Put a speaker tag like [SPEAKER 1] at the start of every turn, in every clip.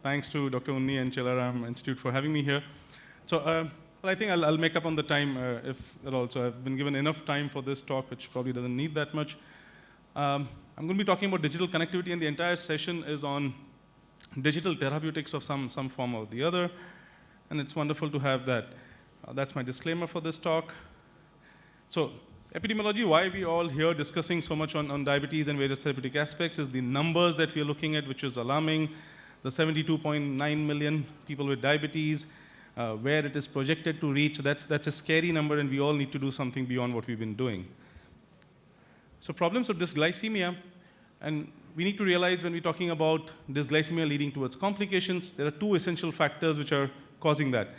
[SPEAKER 1] Thanks to Dr. Unni and Chawla Institute for having me here. So, I think I'll make up on the time if at all. So I've been given enough time for this talk, which probably doesn't need that much. I'm going to be talking about digital connectivity, and the entire session is on digital therapeutics of some form or the other. And it's wonderful to have that. That's my disclaimer for this talk. So, epidemiology, why we're all here discussing so much on diabetes and various therapeutic aspects is the numbers that we're looking at, which is alarming. The 72.9 million people with diabetes, where it is projected to reach, that's a scary number, and we all need to do something beyond what we've been doing. So problems of dysglycemia, and we need to realize when we're talking about dysglycemia leading towards complications, there are two essential factors which are causing that.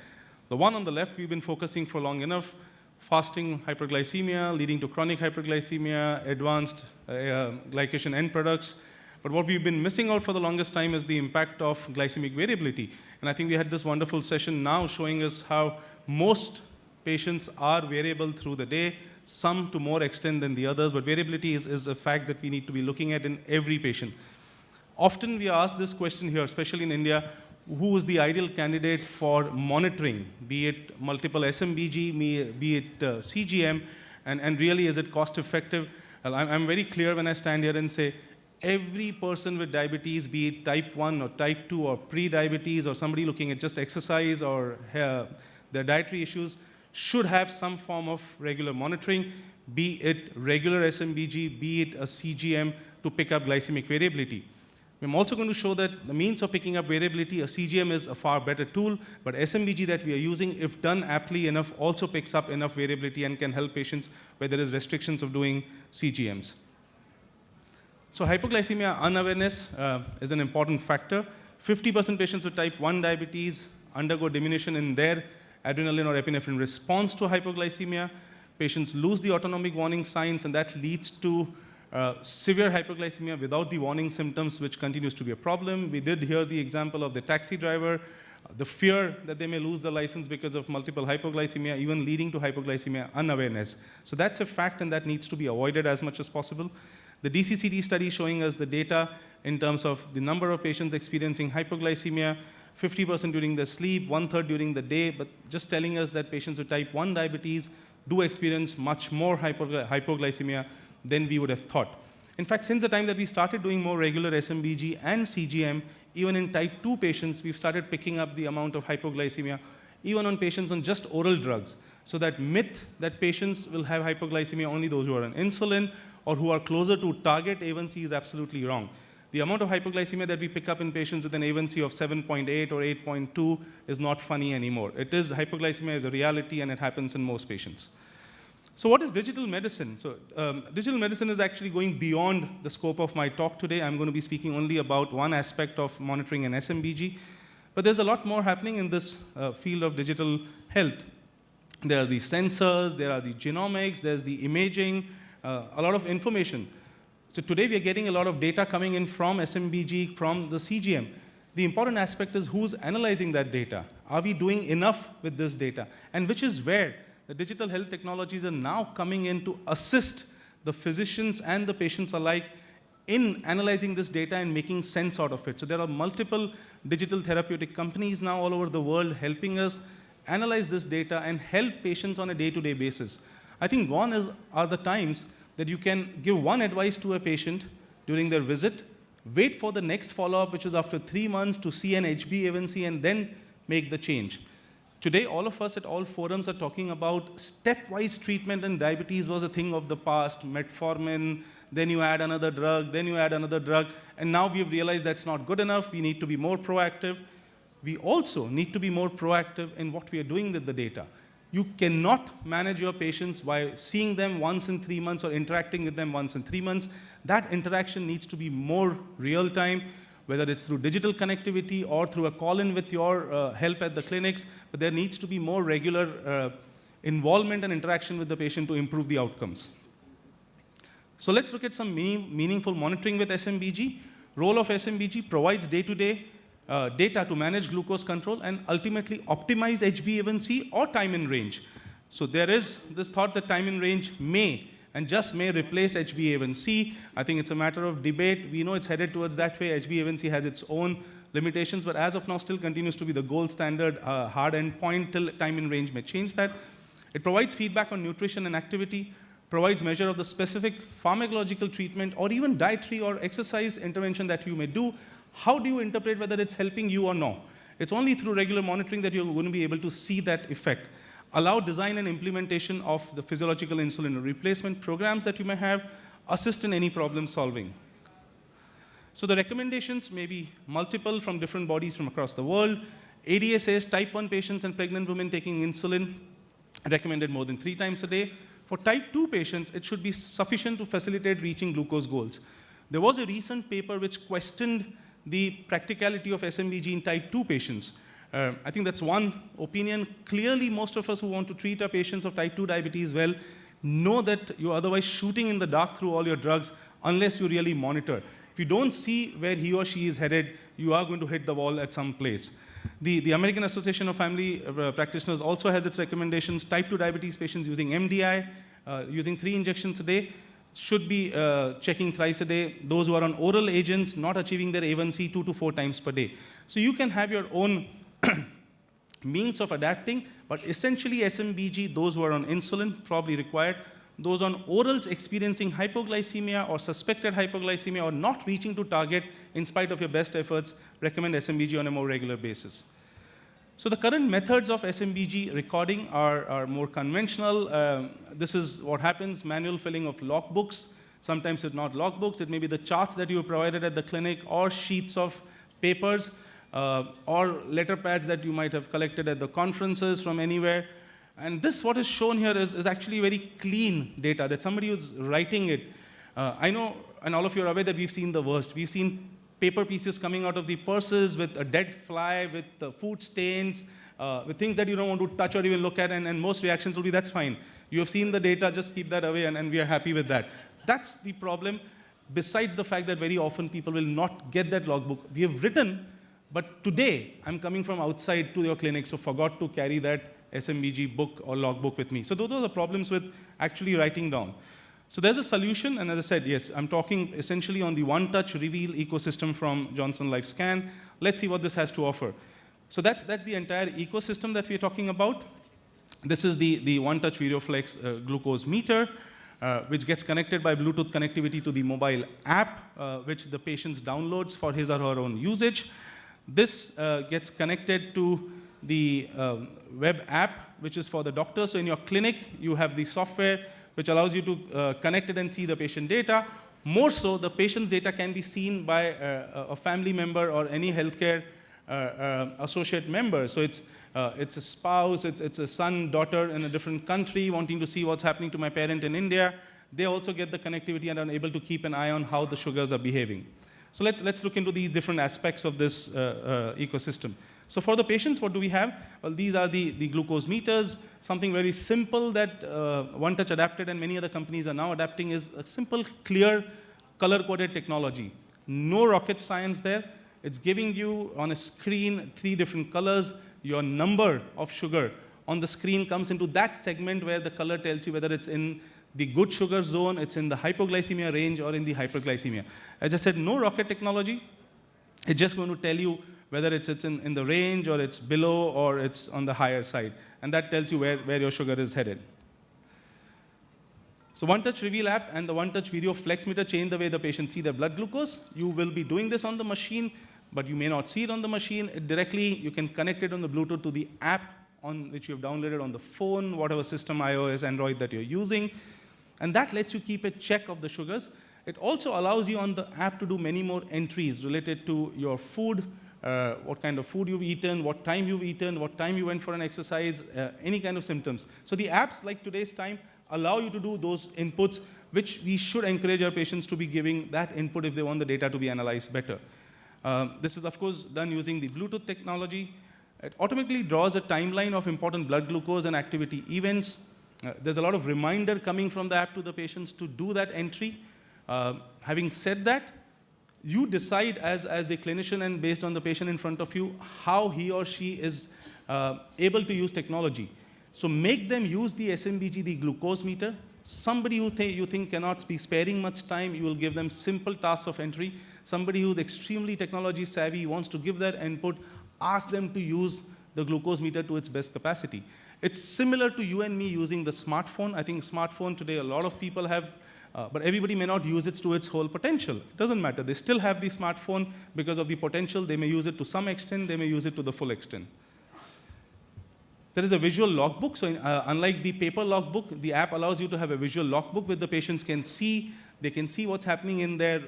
[SPEAKER 1] The one on the left, we've been focusing for long enough, fasting hyperglycemia leading to chronic hyperglycemia, advanced glycation end products. But what we've been missing out for the longest time is the impact of glycemic variability. And I think we had this wonderful session now showing us how most patients are variable through the day, some to more extent than the others, but variability is a fact that we need to be looking at in every patient. Often we ask this question here, especially in India, who is the ideal candidate for monitoring, be it multiple SMBG, be it CGM, and really is it cost effective? Well, I'm very clear when I stand here and say, every person with diabetes, be it type 1 or type 2 or pre-diabetes or somebody looking at just exercise or their dietary issues, should have some form of regular monitoring, be it regular SMBG, be it a CGM, to pick up glycemic variability. I'm also going to show that the means of picking up variability, a CGM is a far better tool, but SMBG that we are using, if done aptly enough, also picks up enough variability and can help patients where there is restrictions of doing CGMs. So hypoglycemia unawareness is an important factor. 50% patients with type 1 diabetes undergo diminution in their adrenaline or epinephrine response to hypoglycemia. Patients lose the autonomic warning signs, and that leads to severe hypoglycemia without the warning symptoms, which continues to be a problem. We did hear the example of the taxi driver, the fear that they may lose the license because of multiple hypoglycemia, even leading to hypoglycemia unawareness. So that's a fact, and that needs to be avoided as much as possible. The DCCT study showing us the data in terms of the number of patients experiencing hypoglycemia, 50% during their sleep, 1/3 during the day, but just telling us that patients with type 1 diabetes do experience much more hypoglycemia than we would have thought. In fact, since the time that we started doing more regular SMBG and CGM, even in type 2 patients, we've started picking up the amount of hypoglycemia, even on patients on just oral drugs. So that myth that patients will have hypoglycemia only those who are on insulin or who are closer to target A1C is absolutely wrong. The amount of hypoglycemia that we pick up in patients with an A1C of 7.8 or 8.2 is not funny anymore. It is, hypoglycemia is a reality, and it happens in most patients. So what is digital medicine? So digital medicine is actually going beyond the scope of my talk today. I'm going to be speaking only about one aspect of monitoring an SMBG. But there's a lot more happening in this field of digital health. There are the sensors, there are the genomics, there's the imaging, a lot of information. So today we are getting a lot of data coming in from SMBG, from the CGM. The important aspect is who's analyzing that data. Are we doing enough with this data? And which is where the digital health technologies are now coming in to assist the physicians and the patients alike in analyzing this data and making sense out of it. So there are multiple digital therapeutic companies now all over the world helping us analyze this data and help patients on a day-to-day basis. I think gone are the times that you can give one advice to a patient during their visit, wait for the next follow-up, which is after 3 months, to see an HbA1c and then make the change. Today, all of us at all forums are talking about stepwise treatment, and diabetes was a thing of the past. Metformin, then you add another drug, then you add another drug, and now we've realized that's not good enough. We need to be more proactive. We also need to be more proactive in what we are doing with the data. You cannot manage your patients by seeing them once in 3 months or interacting with them once in 3 months. That interaction needs to be more real-time, whether it's through digital connectivity or through a call-in with your help at the clinics, but there needs to be more regular involvement and interaction with the patient to improve the outcomes. So let's look at some meaningful monitoring with SMBG. Role of SMBG provides day-to-day data to manage glucose control and ultimately optimize HbA1c or time in range. So there is this thought that time in range may and just may replace HbA1c. I think it's a matter of debate. We know it's headed towards that way. HbA1c has its own limitations, but as of now still continues to be the gold standard hard endpoint till time in range may change that. It provides feedback on nutrition and activity, provides measure of the specific pharmacological treatment or even dietary or exercise intervention that you may do. How do you interpret whether it's helping you or no? It's only through regular monitoring that you're going to be able to see that effect. Allow design and implementation of the physiological insulin replacement programs that you may have, assist in any problem solving. So the recommendations may be multiple from different bodies from across the world. ADA says type 1 patients and pregnant women taking insulin recommended more than 3 times a day. For type 2 patients, it should be sufficient to facilitate reaching glucose goals. There was a recent paper which questioned the practicality of SMBG in type 2 patients. I think that's one opinion. Clearly, most of us who want to treat our patients of type 2 diabetes well know that you're otherwise shooting in the dark through all your drugs unless you really monitor. If you don't see where he or she is headed, you are going to hit the wall at some place. The American Association of Family Practitioners also has its recommendations. Type 2 diabetes patients using MDI, using 3 injections a day, should be checking thrice a day. Those who are on oral agents, not achieving their A1C 2 to 4 times per day. So you can have your own means of adapting, but essentially SMBG, those who are on insulin, probably required. Those on orals experiencing hypoglycemia or suspected hypoglycemia or not reaching to target in spite of your best efforts, recommend SMBG on a more regular basis. So the current methods of SMBG recording are more conventional. This is what happens, manual filling of logbooks. Sometimes it's not logbooks, it may be the charts that you were provided at the clinic or sheets of papers or letter pads that you might have collected at the conferences from anywhere. And this, what is shown here, is actually very clean data that somebody was writing it. I know, and all of you are aware that we've seen the worst. We've seen paper pieces coming out of the purses with a dead fly, with food stains, with things that you don't want to touch or even look at, and most reactions will be, that's fine. You have seen the data, just keep that away, and we are happy with that. That's the problem, besides the fact that very often people will not get that logbook. We have written, but today, I'm coming from outside to your clinic, so forgot to carry that SMBG book or logbook with me. So those are the problems with actually writing down. So there's a solution, and as I said, yes, I'm talking essentially on the one-touch reveal ecosystem from Johnson LifeScan. Let's see what this has to offer. So that's the entire ecosystem that we're talking about. This is the one-touch VideoFlex glucose meter, which gets connected by Bluetooth connectivity to the mobile app, which the patient downloads for his or her own usage. This gets connected to the web app, which is for the doctor. So in your clinic, you have the software which allows you to connect it and see the patient data. More so, the patient's data can be seen by a family member or any healthcare associate member. So it's a spouse, it's a son, daughter in a different country wanting to see what's happening to my parent in India. They also get the connectivity and are able to keep an eye on how the sugars are behaving. So let's look into these different aspects of this ecosystem. So for the patients, what do we have? Well, these are the glucose meters. Something very simple that OneTouch adapted and many other companies are now adapting is a simple, clear, color-coded technology. No rocket science there. It's giving you on a screen 3 different colors. Your number of sugar on the screen comes into that segment where the color tells you whether it's in the good sugar zone, it's in the hypoglycemia range, or in the hyperglycemia. As I said, no rocket technology. It's just going to tell you whether it's in the range, or it's below, or it's on the higher side. And that tells you where your sugar is headed. So OneTouch Reveal app and the OneTouch Video Flex Meter change the way the patient see their blood glucose. You will be doing this on the machine, but you may not see it on the machine. You can connect it on the Bluetooth to the app on which you have downloaded on the phone, whatever system, iOS, Android that you're using. And that lets you keep a check of the sugars. It also allows you on the app to do many more entries related to your food, what kind of food you've eaten, what time you've eaten, what time you went for an exercise, any kind of symptoms. So the apps like today's time allow you to do those inputs, which we should encourage our patients to be giving that input if they want the data to be analyzed better. This is, of course, done using the Bluetooth technology. It automatically draws a timeline of important blood glucose and activity events. There's a lot of reminder coming from the app to the patients to do that entry. Having said that, you decide as the clinician and based on the patient in front of you how he or she is able to use technology. So make them use the SMBG, the glucose meter, Somebody who you think cannot be sparing much time, you will give them simple tasks of entry. Somebody who's extremely technology savvy, wants to give that input, ask them to use the glucose meter to its best capacity. It's similar to you and me using the smartphone. I think smartphone today, a lot of people have, but everybody may not use it to its whole potential. It doesn't matter. They still have the smartphone because of the potential. They may use it to some extent. They may use it to the full extent. There is a visual logbook. So unlike the paper logbook, the app allows you to have a visual logbook where the patients can see. They can see what's happening in their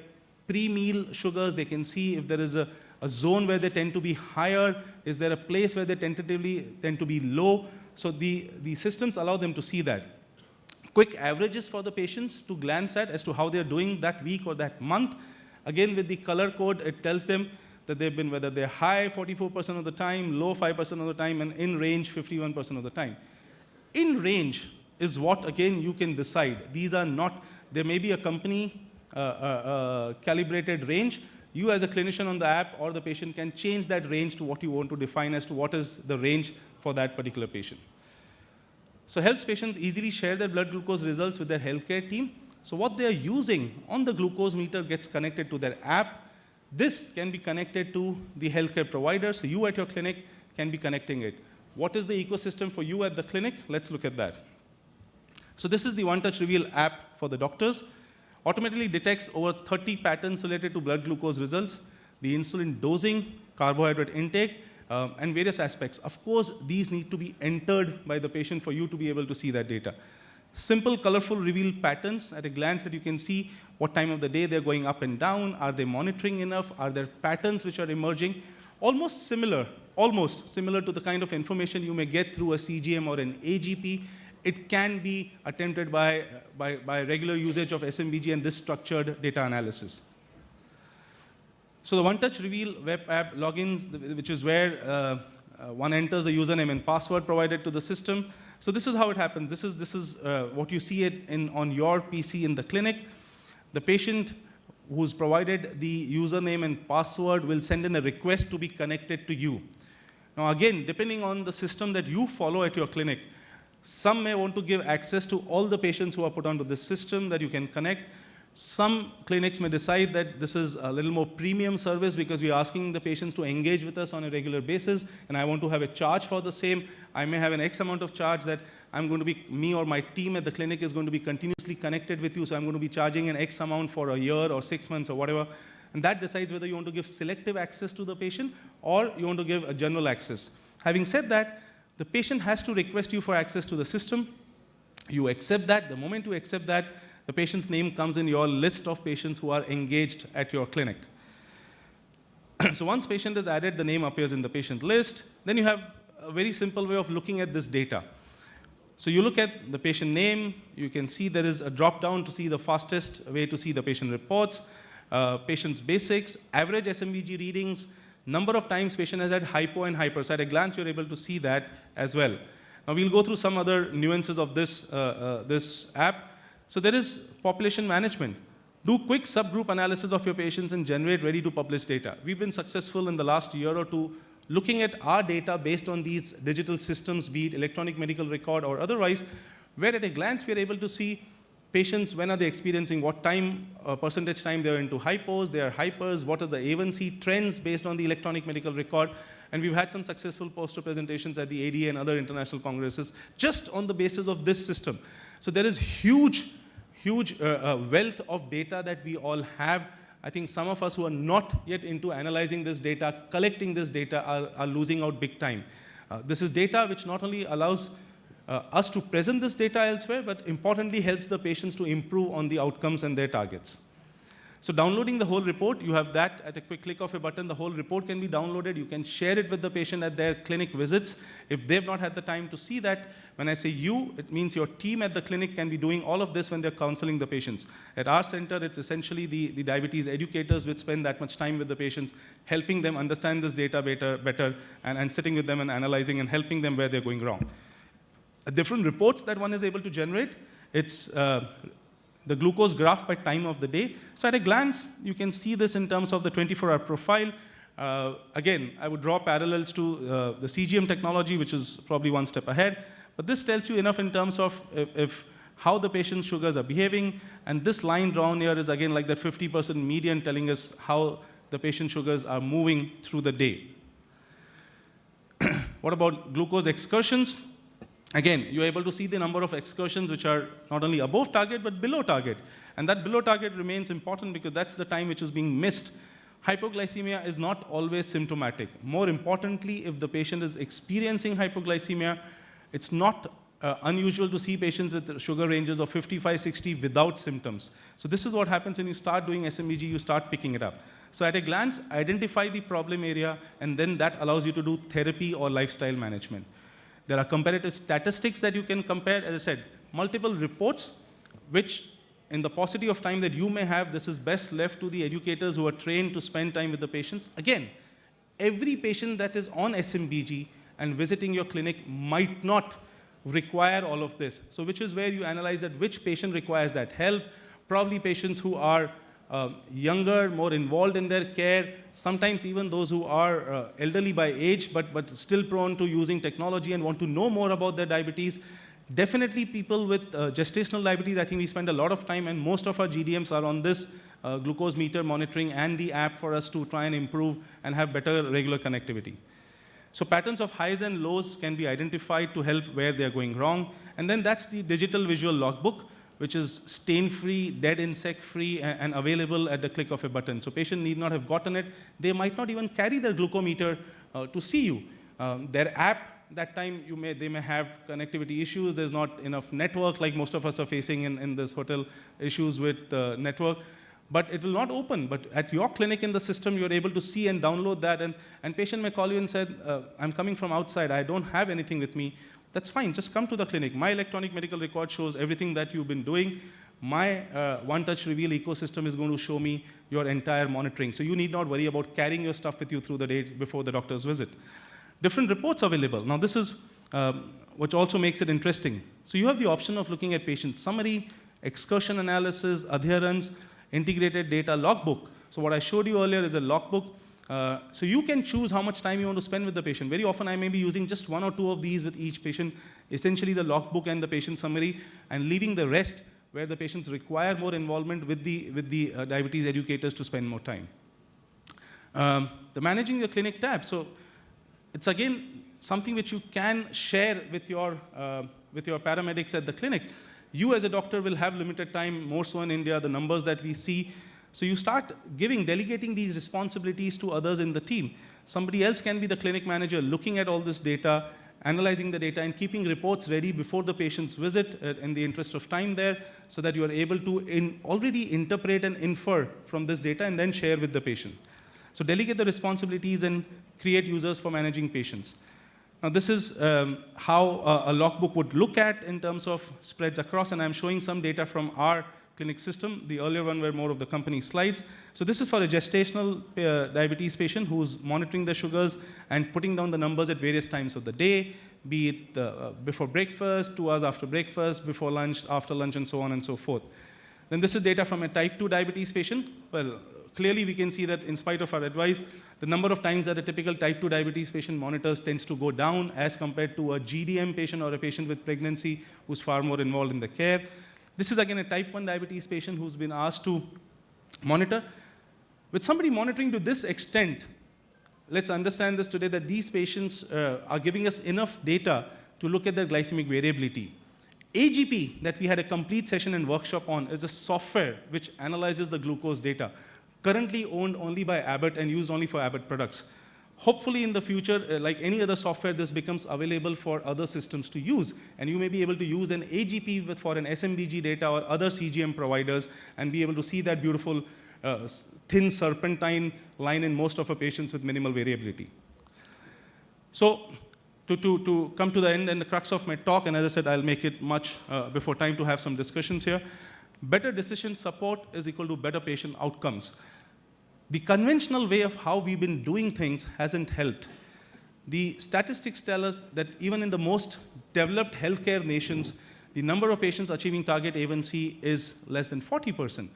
[SPEAKER 1] pre-meal sugars. They can see if there is a zone where they tend to be higher. Is there a place where they tentatively tend to be low? So the systems allow them to see that. Quick averages for the patients to glance at as to how they're doing that week or that month. Again, with the color code, it tells them that they've been, whether they're high 44% of the time, low 5% of the time, and in range 51% of the time. In range is what, again, you can decide. These are not, there may be a company calibrated range. You as a clinician on the app or the patient can change that range to what you want to define as to what is the range for that particular patient. So helps patients easily share their blood glucose results with their healthcare team. So what they're using on the glucose meter gets connected to their app. This can be connected to the healthcare provider, so you at your clinic can be connecting it. What is the ecosystem for you at the clinic? Let's look at that. So this is the One Touch Reveal app for the doctors. Automatically detects over 30 patterns related to blood glucose results, the insulin dosing, carbohydrate intake, and various aspects. Of course, these need to be entered by the patient for you to be able to see that data. Simple, colorful reveal patterns at a glance that you can see what time of the day they're going up and down. Are they monitoring enough? Are there patterns which are emerging? Almost similar to the kind of information you may get through a CGM or an AGP. It can be attempted by regular usage of SMBG and this structured data analysis. So the One Touch Reveal web app logins, which is where one enters the username and password provided to the system. So this is how it happens. This is what you see it on your PC in the clinic. The patient who's provided the username and password will send in a request to be connected to you. Now again, depending on the system that you follow at your clinic, some may want to give access to all the patients who are put onto this system that you can connect. Some clinics may decide that this is a little more premium service because we're asking the patients to engage with us on a regular basis, and I want to have a charge for the same. I may have an X amount of charge that I'm going to be, me or my team at the clinic is going to be continuously connected with you, so I'm going to be charging an X amount for a year or 6 months or whatever. And that decides whether you want to give selective access to the patient or you want to give a general access. Having said that, the patient has to request you for access to the system. You accept that. The moment you accept that, the patient's name comes in your list of patients who are engaged at your clinic. So once patient is added, the name appears in the patient list. Then you have a very simple way of looking at this data. So you look at the patient name. You can see there is a drop down to see the fastest way to see the patient reports, patient's basics, average SMBG readings, number of times patient has had hypo and hyper. So at a glance, you're able to see that as well. Now we'll go through some other nuances of this app. So there is population management. Do quick subgroup analysis of your patients and generate ready-to-publish data. We've been successful in the last year or two looking at our data based on these digital systems, be it electronic medical record or otherwise, where at a glance we're able to see patients, when are they experiencing what time, percentage time they're into hypos, they are hypers, what are the A1C trends based on the electronic medical record. And we've had some successful poster presentations at the ADA and other international congresses just on the basis of this system. So there is huge wealth of data that we all have. I think some of us who are not yet into analyzing this data, collecting this data, are losing out big time. This is data which not only allows us to present this data elsewhere, but importantly helps the patients to improve on the outcomes and their targets. So downloading the whole report, you have that at a quick click of a button. The whole report can be downloaded. You can share it with the patient at their clinic visits. If they've not had the time to see that, when I say you, it means your team at the clinic can be doing all of this when they're counseling the patients. At our center, it's essentially the diabetes educators which spend that much time with the patients, helping them understand this data better and sitting with them and analyzing and helping them where they're going wrong. Different reports that one is able to generate, it's the glucose graph by time of the day. So at a glance, you can see this in terms of the 24-hour profile. Again, I would draw parallels to the CGM technology, which is probably one step ahead. But this tells you enough in terms of if how the patient's sugars are behaving. And this line drawn here is again like that 50% median telling us how the patient's sugars are moving through the day. What about glucose excursions? Again, you're able to see the number of excursions which are not only above target, but below target. And that below target remains important because that's the time which is being missed. Hypoglycemia is not always symptomatic. More importantly, if the patient is experiencing hypoglycemia, it's not unusual to see patients with sugar ranges of 55, 60 without symptoms. So this is what happens when you start doing SMBG, you start picking it up. So at a glance, identify the problem area, and then that allows you to do therapy or lifestyle management. There are comparative statistics that you can compare. As I said, multiple reports, which in the paucity of time that you may have, this is best left to the educators who are trained to spend time with the patients. Again, every patient that is on SMBG and visiting your clinic might not require all of this. So which is where you analyze that which patient requires that help. Probably patients who are younger, more involved in their care, sometimes even those who are elderly by age, but still prone to using technology and want to know more about their diabetes. Definitely people with gestational diabetes, I think we spend a lot of time, and most of our GDMs are on this glucose meter monitoring and the app for us to try and improve and have better regular connectivity. So patterns of highs and lows can be identified to help where they're going wrong. And then that's the digital visual logbook, which is stain-free, dead insect-free, and available at the click of a button. So patient need not have gotten it. They might not even carry their glucometer to see you. Their app, that time they may have connectivity issues. There's not enough network, like most of us are facing in this hotel, issues with network. But it will not open. But at your clinic in the system, you're able to see and download that. And patient may call you and said, I'm coming from outside. I don't have anything with me. That's fine. Just come to the clinic. My electronic medical record shows everything that you've been doing. My one-touch reveal ecosystem is going to show me your entire monitoring. So you need not worry about carrying your stuff with you through the day before the doctor's visit. Different reports available. Now this is which also makes it interesting. So you have the option of looking at patient summary, excursion analysis, adherence, integrated data logbook. So what I showed you earlier is a logbook. So you can choose how much time you want to spend with the patient. Very often I may be using just one or two of these with each patient, essentially the logbook and the patient summary, and leaving the rest where the patients require more involvement with the diabetes educators to spend more time. The managing the clinic tab. So it's again something which you can share with your paramedics at the clinic. You as a doctor will have limited time, more so in India, the numbers that we see. So you start delegating these responsibilities to others in the team. Somebody else can be the clinic manager looking at all this data, analyzing the data, and keeping reports ready before the patient's visit in the interest of time there, so that you are able to already interpret and infer from this data and then share with the patient. So delegate the responsibilities and create users for managing patients. Now this is how a logbook would look at in terms of spreads across, and I'm showing some data from our clinic system. The earlier one were more of the company slides. So this is for a gestational diabetes patient who's monitoring the sugars and putting down the numbers at various times of the day, be it before breakfast, 2 hours after breakfast, before lunch, after lunch, and so on and so forth. Then this is data from a type 2 diabetes patient. Well, clearly we can see that in spite of our advice, the number of times that a typical type 2 diabetes patient monitors tends to go down as compared to a GDM patient or a patient with pregnancy who's far more involved in the care. This is again a type 1 diabetes patient who's been asked to monitor. With somebody monitoring to this extent, let's understand this today, that these patients are giving us enough data to look at their glycemic variability. AGP, that we had a complete session and workshop on, is a software which analyzes the glucose data, currently owned only by Abbott and used only for Abbott products. Hopefully in the future, like any other software, this becomes available for other systems to use. And you may be able to use an AGP for an SMBG data or other CGM providers and be able to see that beautiful thin serpentine line in most of our patients with minimal variability. So to come to the end and the crux of my talk, and as I said, I'll make it much before time to have some discussions here. Better decision support is equal to better patient outcomes. The conventional way of how we've been doing things hasn't helped. The statistics tell us that even in the most developed healthcare nations, the number of patients achieving target A1C is less than 40%.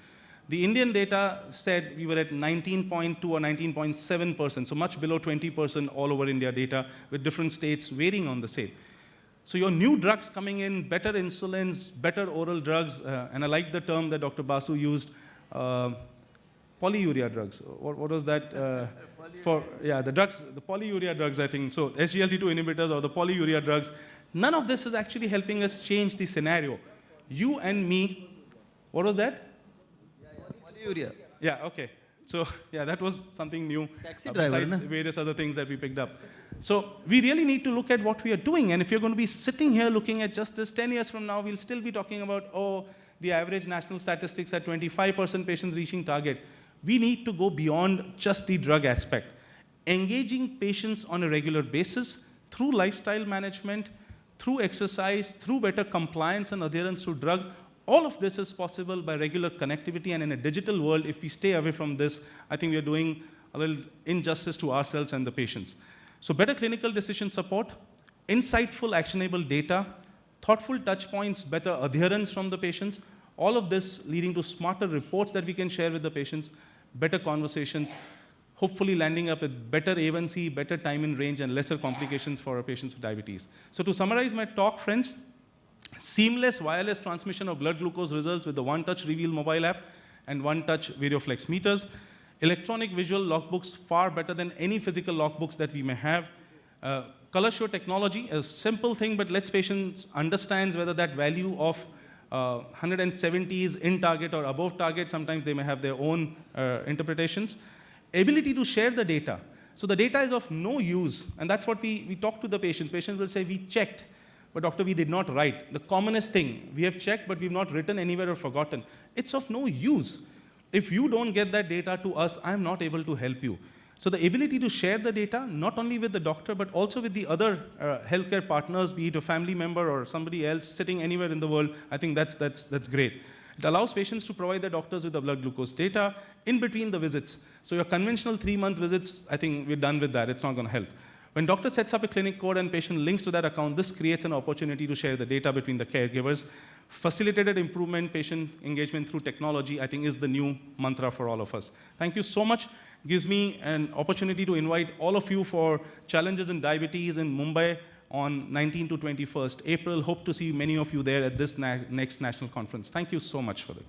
[SPEAKER 1] The Indian data said we were at 19.2 or 19.7%, so much below 20% all over India data, with different states varying on the same. So your new drugs coming in, better insulins, better oral drugs, and I like the term that Dr. Basu used, polyuria drugs. What was that? The drugs, the polyuria drugs, I think. So SGLT2 inhibitors or the polyuria drugs. None of this is actually helping us change the scenario. You and me, what was that?
[SPEAKER 2] Polyuria.
[SPEAKER 1] Yeah, okay. So yeah, that was something new besides various other things that we picked up. So we really need to look at what we are doing. And if you're going to be sitting here looking at just this 10 years from now, we'll still be talking about, oh, the average national statistics at 25% patients reaching target. We need to go beyond just the drug aspect. Engaging patients on a regular basis through lifestyle management, through exercise, through better compliance and adherence to drug, all of this is possible by regular connectivity, and in a digital world, if we stay away from this, I think we are doing a little injustice to ourselves and the patients. So better clinical decision support, insightful actionable data, thoughtful touch points, better adherence from the patients, all of this leading to smarter reports that we can share with the patients, better conversations, hopefully landing up with better A1C, better time in range, and lesser complications for our patients with diabetes. So to summarize my talk, friends, seamless wireless transmission of blood glucose results with the One-Touch Reveal mobile app and One-Touch VarioFlex meters. Electronic visual logbooks far better than any physical logbooks that we may have. Color show technology, a simple thing, but lets patients understand whether that value of 170 is in target or above target. Sometimes they may have their own interpretations. Ability to share the data. So the data is of no use, and that's what we talk to the patients. Patients will say, we checked, but doctor, we did not write. The commonest thing, we have checked, but we've not written anywhere or forgotten. It's of no use. If you don't get that data to us, I'm not able to help you. So the ability to share the data, not only with the doctor, but also with the other healthcare partners, be it a family member or somebody else sitting anywhere in the world, I think that's great. It allows patients to provide their doctors with the blood glucose data in between the visits. So your conventional 3-month visits, I think we're done with that. It's not going to help. When doctor sets up a clinic code and patient links to that account, this creates an opportunity to share the data between the caregivers. Facilitated improvement, patient engagement through technology, I think is the new mantra for all of us. Thank you so much. Gives me an opportunity to invite all of you for Challenges in Diabetes in Mumbai on 19th to 21st April. Hope to see many of you there at this next national conference. Thank you so much for that.